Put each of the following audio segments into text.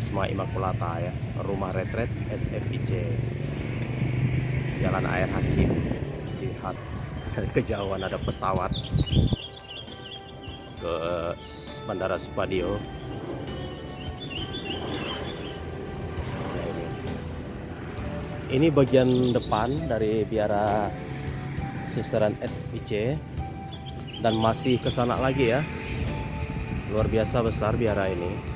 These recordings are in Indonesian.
Wisma Immaculata ya, rumah retret SFIC, Jalan Air Hakim, Cihat. Dari kejauhan ada pesawat ke Bandara Supadio. Ini bagian depan dari biara Susteran SFIC dan masih ke sana lagi ya. Luar biasa besar biara ini.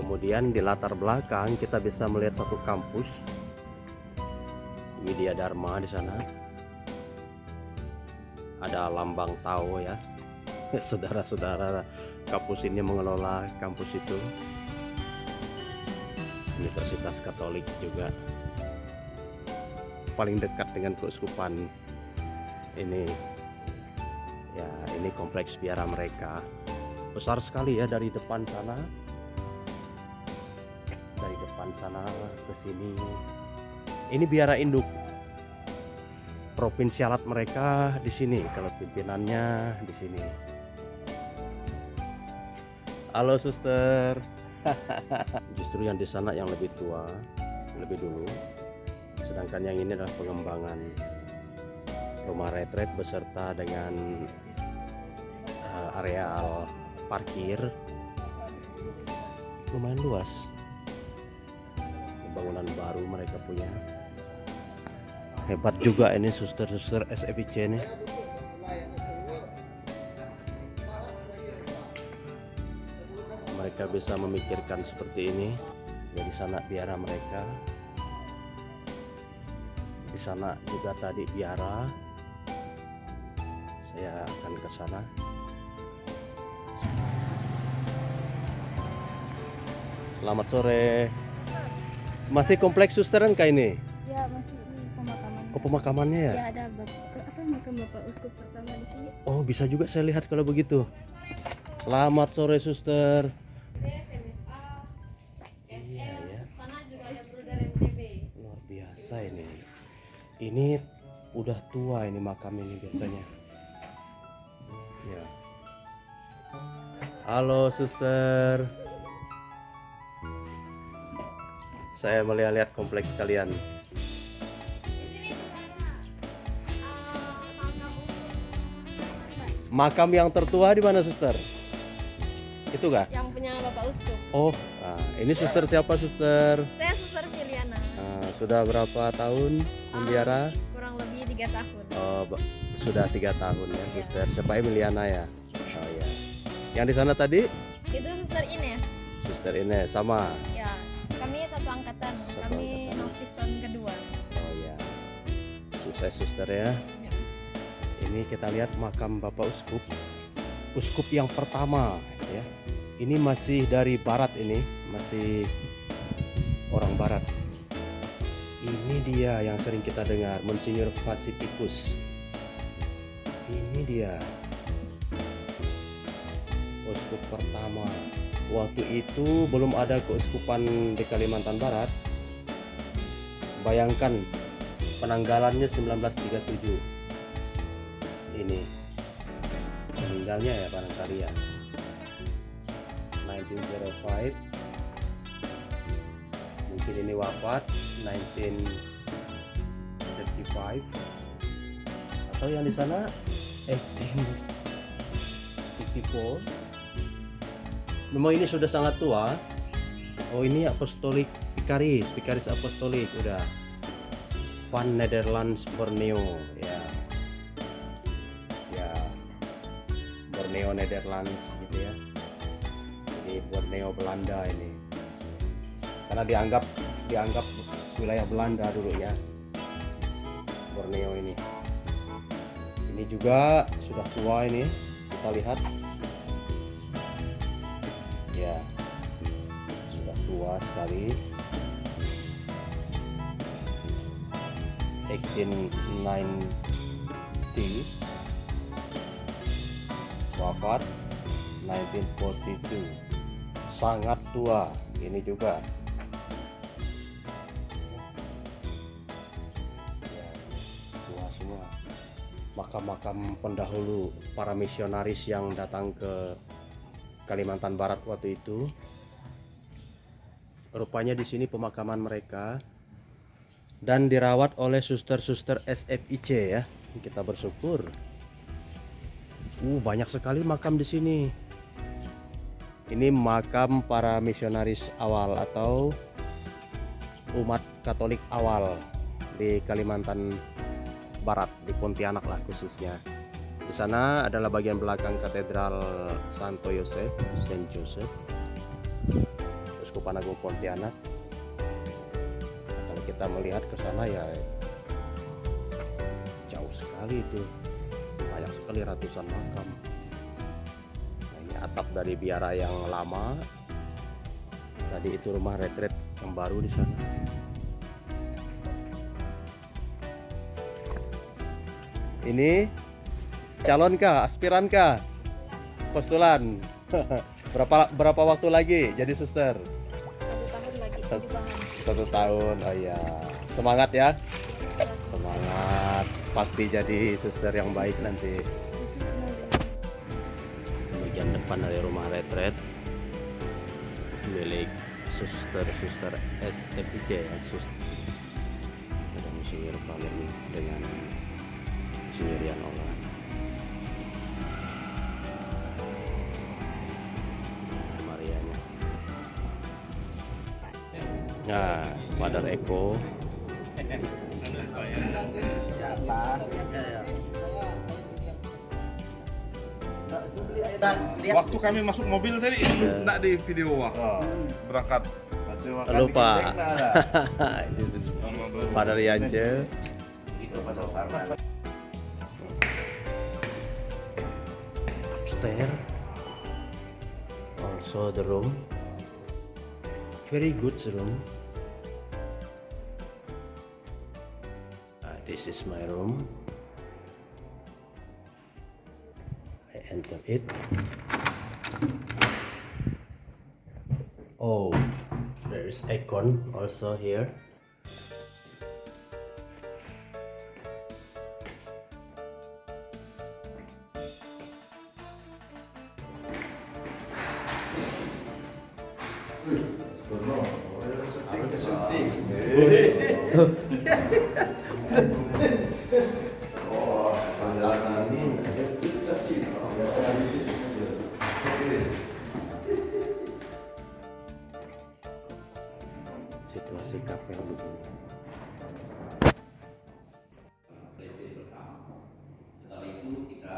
Kemudian di latar belakang kita bisa melihat satu kampus Widya Dharma di sana. Ada lambang Tao ya. Saudara-saudara kampus ini mengelola kampus itu. Universitas Katolik juga. Paling dekat dengan keuskupan ini. Ya, ini kompleks biara mereka. Besar sekali ya dari depan sana. Dari depan sana ke sini. Ini biara induk. Provinsialat mereka di sini, kalau pimpinannya di sini. Halo suster. Justru yang di sana yang lebih tua, lebih dulu. Sedangkan yang ini adalah pengembangan rumah retret beserta dengan areal parkir lumayan luas. Bangunan baru mereka punya. Hebat juga ini suster-suster SFIC ini. Mereka bisa memikirkan seperti ini. Dari sana biara mereka. Di sana juga tadi biara. Saya akan ke sana. Selamat sore. Masih kompleks susteran kah ini? Ya, masih di pemakaman. Oh, pemakamannya ya? Ya, ada makam Bapak Uskup pertama di sini. Oh, bisa juga saya lihat kalau begitu. Selamat sore suster. Iya ya. Luar biasa ini. Ini udah tua ini makam ini biasanya. Ya. Halo suster. Saya melihat kompleks kalian. Makam yang tertua di mana suster? Itu kah? Yang punya Bapak Uskup. Oh, nah, ini suster siapa suster? Saya Suster Juliana. Nah, sudah berapa tahun membiara? Kurang lebih 3 tahun. Oh, sudah 3 tahun ya suster. Siapa Emiliana ya? Oh ya. Yang di sana tadi? Itu Suster Ines. Suster Ines sama. Ya, kami satu angkatan. Satu Kami angkatan. novis tahun kedua. Oh ya. Sukses suster ya. Ini kita lihat makam Bapak Uskup. Uskup yang pertama ya. Ini masih dari barat ini, masih orang barat. Ini dia yang sering kita dengar, Monsignor Pacificus. Ini dia. Uskup pertama. Waktu itu belum ada keuskupan di Kalimantan Barat. Bayangkan penanggalannya 1937. Ini meninggalnya ya barangkali ya 1905, mungkin ini wafat 1935, atau yang di sana 1864. Memang ini sudah sangat tua. Oh, ini apostolik Vicaris apostolik udah Van Nederlands Borneo ya. Borneo Netherlands gitu ya. Jadi Borneo Belanda ini. Karena dianggap wilayah Belanda dulu ya. Borneo ini. Ini juga sudah tua ini. Kita lihat. Ya. Sudah tua sekali. 1890 wafat 1942, sangat tua ini juga ya, tua semua. Makam-makam pendahulu para misionaris yang datang ke Kalimantan Barat waktu itu. rupanya di sini pemakaman mereka dan dirawat oleh suster-suster SFIC ya. Kita bersyukur. Banyak sekali makam di sini. Ini makam para misionaris awal atau umat Katolik awal di Kalimantan Barat, di Pontianak lah khususnya. Di sana adalah bagian belakang Katedral Santo Yosef, Saint Joseph, Uskupan Agung Pontianak. Kalau kita melihat ke sana ya jauh sekali itu, banyak sekali ratusan makam. Nah, ini atap dari biara yang lama. Tadi itu rumah retret yang baru di sana. Ini calon kah, aspiran kah, postulan? berapa waktu lagi jadi suster? 1 tahun lagi perubahan. 1 tahun. Oh ya, semangat ya, semangat, pasti jadi suster yang baik nanti. Bagian depan dari rumah retret milik suster-suster SFIC ya, suster. Ada Monsinyur Palen dengan Monsinyur Yan Ola. Marianya. Nah, Father Eko. Waktu kami masuk mobil tadi, enggak di video berangkat. Lupa. This is Father Yance. Upstairs, also the room, very good room. This is my room. I enter it. Oh, there is aircon also here. Situasi kapel begini. Setelah itu kita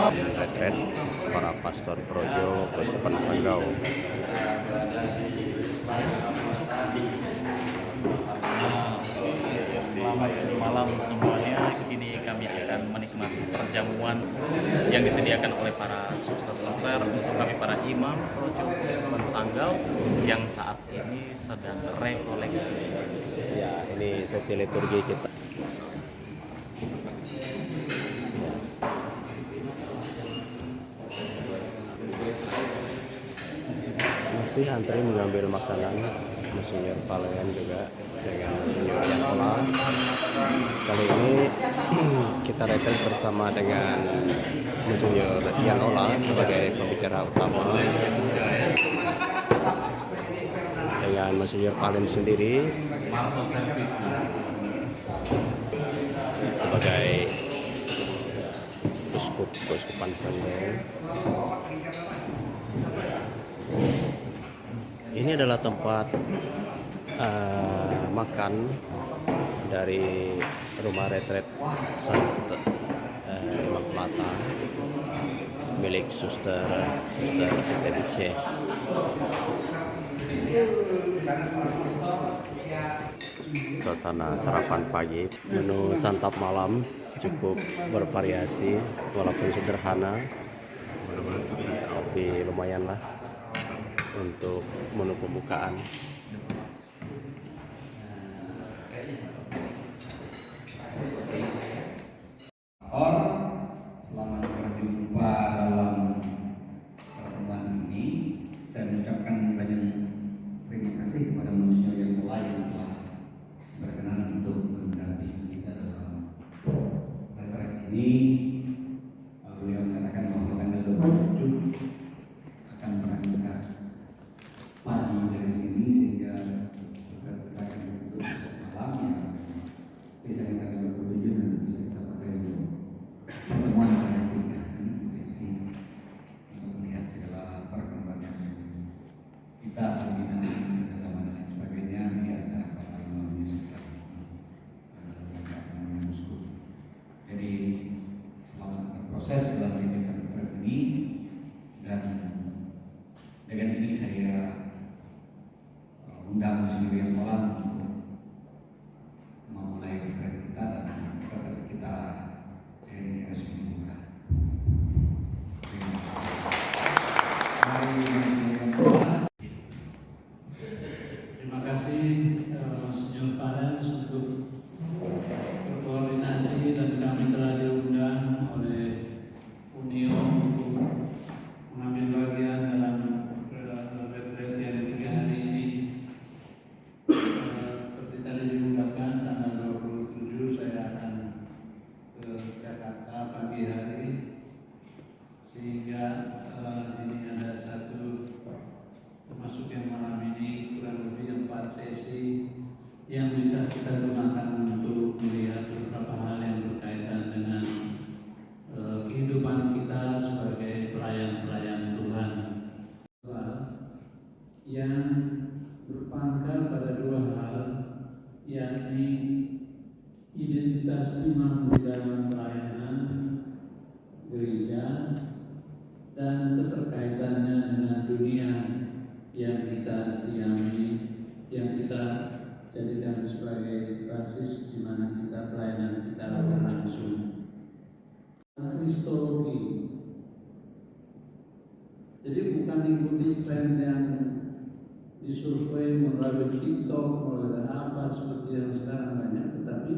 akan retret para pastor Projo Keuskupan Sanggau. Selamat malam semuanya. Kini kami akan menikmati perjamuan yang disediakan oleh para suster-suster untuk kami para imam Projo Keuskupan Sanggau yang saat ini sedang rekoleksi. Ya, ini sesi liturgi kita. Masih antri mengambil makanan. Monsinyur Palen juga dengan Monsinyur Yan Ola. Kali ini kita retret bersama dengan Monsinyur Yan Ola sebagai pembicara utama, dengan Monsinyur Palen sendiri sebagai uskup Keuskupan Sanggau. Ini adalah tempat makan dari rumah retret Imam Plata milik Suster SMC. Suasana sarapan pagi, menu santap malam cukup bervariasi walaupun sederhana, tapi lumayan lah untuk menu pembukaan. Selamat berjumpa dalam pertemuan ini. Saya mengucapkan banyak terima kasih kepada manusia yang lain telah berkenan untuk mendampingi kita dalam retret ini. Beliau mengatakan bahwa tanggal 27 akan berangkat pagi dari sini sehingga kita akan untuk besok malam yang sisanya tanggal 27 dan bisa kita pakai untuk pertemuan ketiga sesi untuk melihat segala perkembangan kita pembinaan kerjasama dan lain sebagainya di antara para imam Yesus dan uskup. Jadi selamat berproses dalam kegiatan retret ini, dan dengan ini saya undang Muslim yang malam untuk memulai retret kita, dan retret kita ini resmi buka. Terima kasih. Mari Muslim yang malam. Terima kasih Senior Parens untuk berkoordinasi, dan kami telah diundang oleh Unio untuk mengambil bagian dalam retret yang 3 hari ini. Seperti tadi diungkapkan, tanggal 27 saya akan ke Jakarta pagi hari, sehingga ini ada satu termasuk yang malam ini kurang lebih 4 sesi yang bisa kita gunakan untuk melihat beberapa hal yang berkaitan dengan kehidupan kita sebagai pelayan-pelayan Tuhan, yang berpangkal pada 2 hal, yakni identitas imam di dalam pelayanan gereja dan keterkaitannya dengan dunia yang kita diami, yang kita jadikan sebagai basis di mana kita pelayanan kita berlangsung. Kristologi, jadi bukan ikuti tren yang disurvei melalui TikTok, melalui apa seperti yang sekarang banyak, tetapi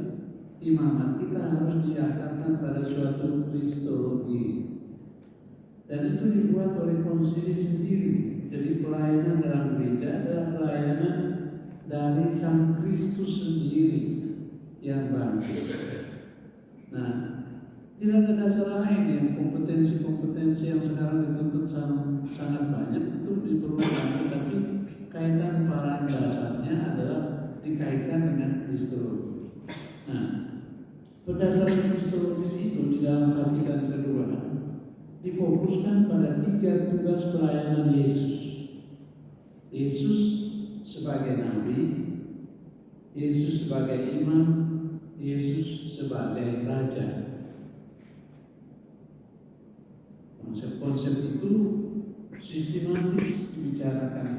imamat kita harus diakarkan pada suatu kristologi, dan itu dibuat oleh konsili sendiri. Jadi pelayanan dalam gereja adalah pelayanan dari Sang Kristus sendiri yang bangkit. Nah, tidak ada dasar lain. Yang kompetensi-kompetensi yang sekarang dituntut sangat banyak itu diperlukan, tetapi kaitan para dasarnya adalah dikaitkan dengan kristologi. Nah, berdasarkan kristologis itu di dalam Vatikan kedua difokuskan pada 3 tugas pelayanan Yesus. Yesus sebagai nabi, Yesus sebagai imam, Yesus sebagai raja. Konsep-konsep itu sistematis dibicarakan,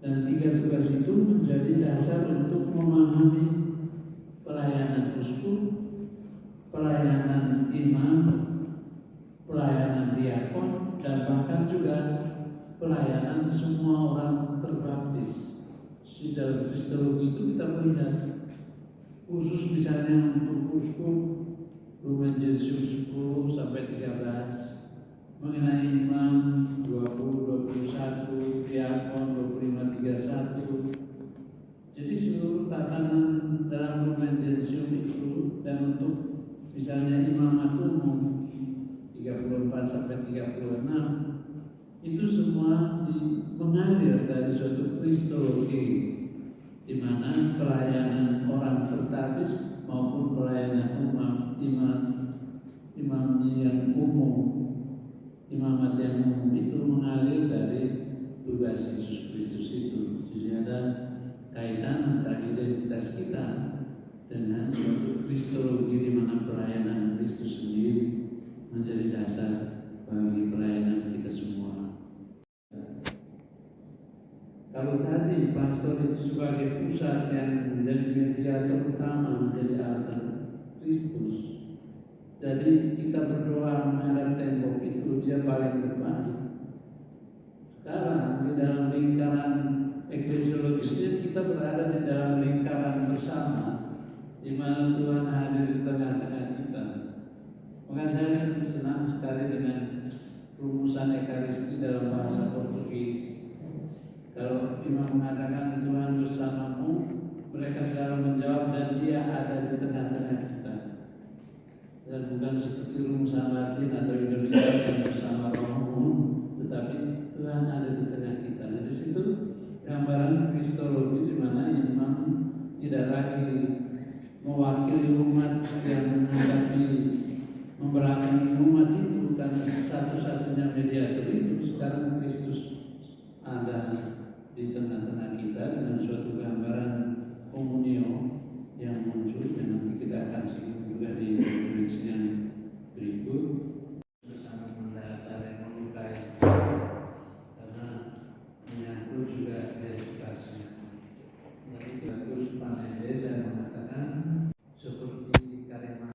dan 3 tugas itu menjadi dasar untuk memahami pelayanan uskup, pelayanan imam, pelayanan diakon, dan bahkan juga pelayanan semua orang terbaptis. Di dalam kristologi itu kita melihat khusus misalnya untuk uskup Lumen Gentium 10 sampai 13, mengenai imam 20-21, diakon 25-31. Jadi seluruh tatanan dalam Lumen Gentium itu, dan untuk misalnya imamat umum 34 sampai 36, itu semua mengalir dari suatu kristologi, di mana pelayanan orang tertabis maupun pelayanan imam yang umum, imamat yang umum itu mengalir dari tugas Yesus Kristus itu. Jadi ada kaitan antara identitas kita dengan suatu kristologi di mana pelayanan Kristus sendiri menjadi dasar bagi pelayanan kita semua. Kalau tadi pastor itu sebagai pusat yang menjadi mediator utama, menjadi alat Kristus. Jadi kita berdoa menghadap tembok itu, dia paling depan. Sekarang di dalam lingkaran eklesiologisnya kita berada di dalam lingkaran bersama, di mana Tuhan hadir di tengah-tengah kita. Maka saya senang sekali dengan rumusan Ekaristi dalam bahasa Portugis. Kalau imam mengatakan Tuhan bersamamu, mereka selalu menjawab dan Dia ada di tengah-tengah kita. Dan bukan seperti rumusan Latin atau Indonesia yang bersama Rohmu, tetapi Tuhan ada di tengah kita. Nah, di situ gambaran kristologi di mana imam tidak lagi mewakili umat yang menghadapi membelakangi umat itu, karena satu-satunya mediator itu sekarang Kristus ada di tengah-tengah kita dengan suatu gambaran komunio yang muncul, dan nanti kita akan singgung juga di referensi yang berikut. Sangat mendasar yang melukai karena menyangkut juga edukasinya. Jadi terus panel saya mengatakan seperti karya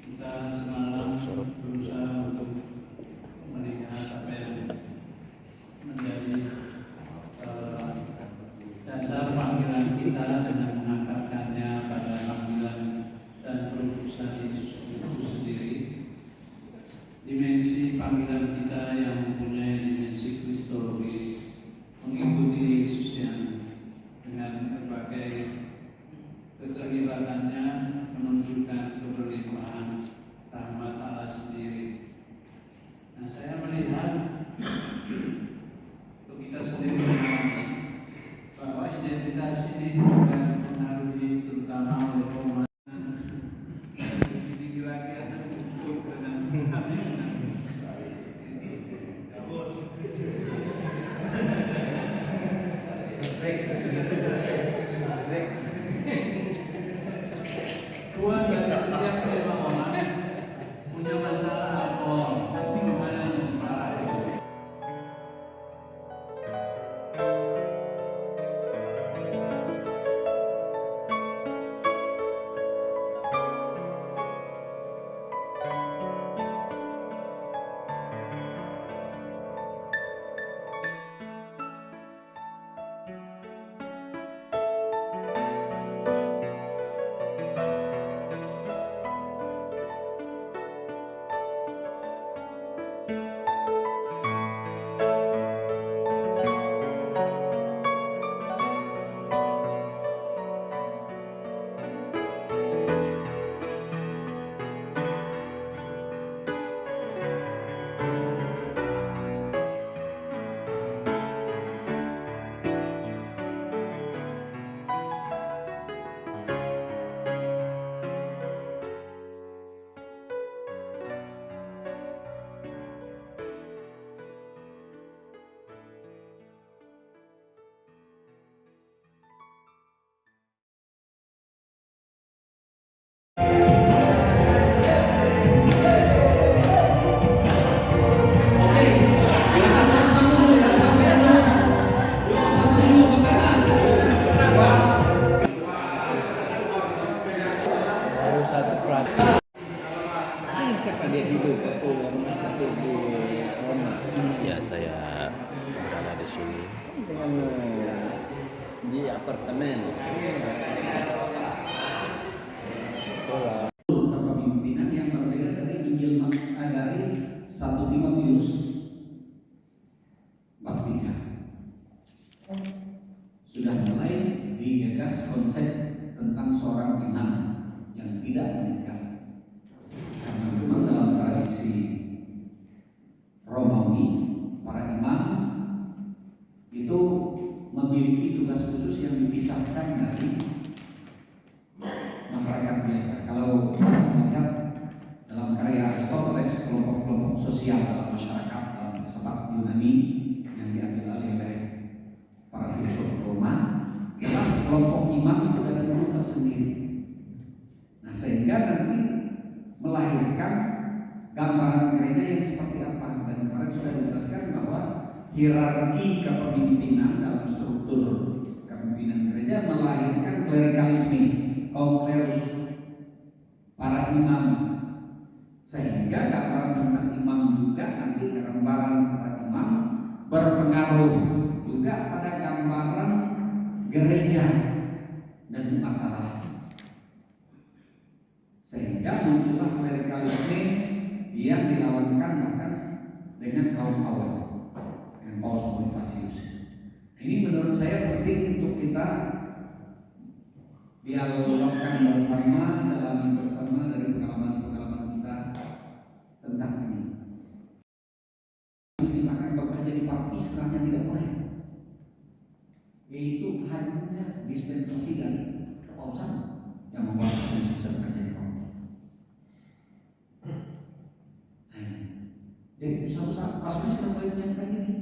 kita semalam berusaha untuk melihat apa yang menjadi dasar panggilan kita dengan mengangkatkannya pada panggilan dan perutusan Yesus itu sendiri. Dimensi panggilan kita yang mempunyai dimensi kristologis mengikuti Yesus yang dengan berbagai keterlibatannya menunjukkan keberlimpahan rahmat Allah sendiri. Nah, saya melihat untuk kita sendiri mengalami bahwa identitas ini juga dipengaruhi terutama oleh format kira-kira cukup dengan Tuhan dari setiap tema orang punya masalah alkohol, gimana yang parah itu. Ya, saya berada di sini di apartemen. Kepemimpinan yang berbeda dari Injil dari 1 Timotius bab 3. Sudah mulai digagas konsep tentang seorang imam yang tidak menikah. Karena memang dalam tradisi Romawi, para imam itu memiliki tugas khusus yang dipisahkan dari masyarakat biasa. Kalau melihat dalam karya Aristoteles, kelompok-kelompok sosial dalam masyarakat dalam filsafat Yunani yang diambil alih oleh imam itu dari mulut tersendiri. Nah, sehingga nanti melahirkan gambaran gereja yang seperti apa. Dan kemarin sudah dijelaskan bahwa hierarki kepemimpinan dalam struktur kepemimpinan gereja melahirkan klerikalisme, kaum klerus, para imam, sehingga gambaran tentang imam juga nanti gambaran para imam berpengaruh juga pada gambaran gereja dan umat Allah, sehingga muncullah klerikalisme yang dilawankan bahkan dengan kaum awam, dengan Paus Bonifasius. Ini menurut saya penting untuk kita dialogkan bersama, dalami bersama dari pengalaman-pengalaman kita tentang ini. Kita akan bekerja di parti sekarangnya tidak boleh, yaitu hanya dispensasi dari kepausan yang membuat kita bisa bekerja di parti. Jadi usaha-usaha pasti sudah mulai menyampaikan ini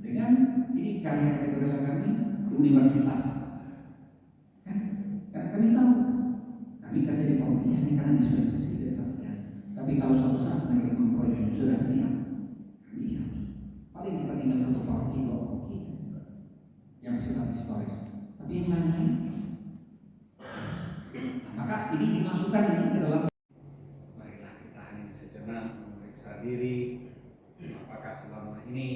dengan ini karya kategori kami universitas. Karena kami tahu kami kerja di parti hanya karena dispensasi dari Vatikan. Tapi kalau suatu saat mereka memproyek sudah siap, kami harus paling kita tinggal satu parti dua parti yang sangat historis. Tapi yang lain, maka ini dimasukkan ini ke dalam. Marilah kita hanya sejenak memeriksa diri, apakah selama ini